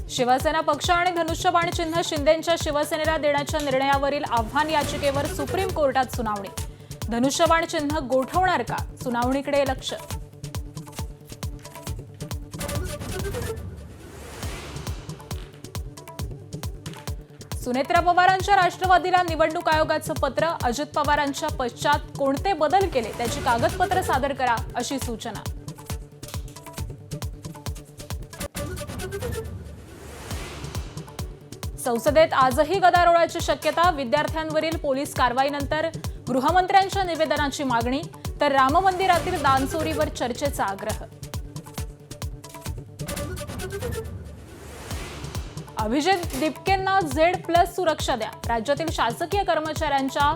शिवसेना पक्ष आणि धनुष्यबाण चिन्ह शिंदेंच्या शिवसेनेला देण्याच्या निर्णयावरील आव्हान याचिकेवर सुप्रीम कोर्टात सुनावणी। धनुष्यबाण चिन्ह गोठवणार का? सुनावणीकडे लक्ष। सुनेत्रा पवारांच्या राष्ट्रवादीला निवडणूक आयोगाचं पत्र। अजित पवारांच्या पश्चात कोणते बदल केले त्याची कागदपत्र सादर करा अशी सूचना। संसदेत आजही गदारोळाची शक्यता। विद्यार्थ्यांवरील पोलीस कारवाईनंतर गृहमंत्र्यांच्या निवेदनाची मागणी, तर राम मंदिरातील दानचोरीवर चर्चेचा आग्रह। अभिजित दिपकेंना Z+ सुरक्षा द्या। राज्यातील शासकीय कर्मचाऱ्यांच्या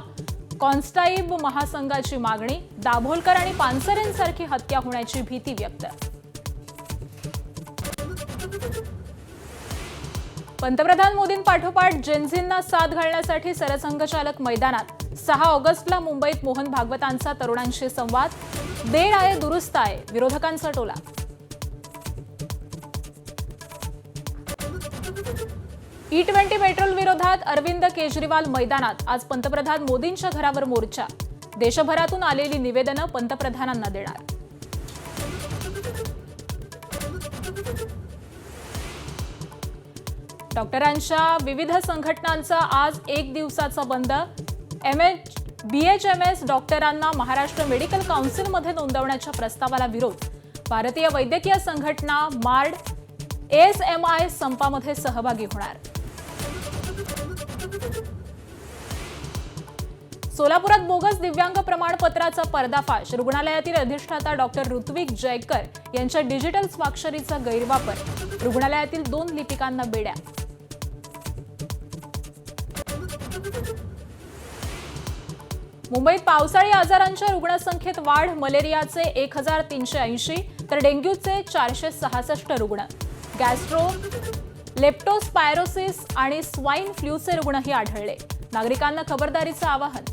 कॉन्स्टाईब महासंघाची मागणी। दाभोलकर आणि पानसरेंसारखी हत्या होण्याची भीती व्यक्त। पंतप्रधान मोदींपाठोपाठ जेनझींना साथ घालण्यासाठी सरसंघचालक मैदानात। 6 ऑगस्टला मुंबईत मोहन भागवतांचा तरुणांशी संवाद। देर आहे दुरुस्त आहे, विरोधकांचा टोला। E20 पेट्रोल विरोधात अरविंद केजरीवाल मैदानात। आज पंतप्रधान मोदींच्या घरावर मोर्चा। देशभरातून आलेली निवेदनं पंतप्रधानांना देणार। डॉक्टरांच्या विविध संघटनांचा आज 1 दिवसाचा बंद। BHMS डॉक्टरांना महाराष्ट्र मेडिकल काउन्सिलमध्ये नोंदवण्याच्या प्रस्तावाला विरोध। भारतीय वैद्यकीय संघटना मार्ड ASMI संपामध्ये सहभागी होणार। सोलापुरात बोगस दिव्यांग प्रमाणपत्राचा पर्दाफाश। रुग्णालयातील अधिष्ठाता डॉक्टर ऋत्विक जयकर यांच्या डिजिटल स्वाक्षरीचा गैरवापर। रुग्णालयातील 2 लिपिकांना बेड्या। मुंबईत पावसाळी आजारांच्या रुग्णसंख्येत वाढ। मलेरियाचे 1380 तर डेंग्यूचे 466 रुग्ण। गॅस्ट्रो, लेप्टोस्पायरोसिस आणि स्वाईन फ्लूचे रुग्णही आढळले। नागरिकांना खबरदारीचं आवाहन।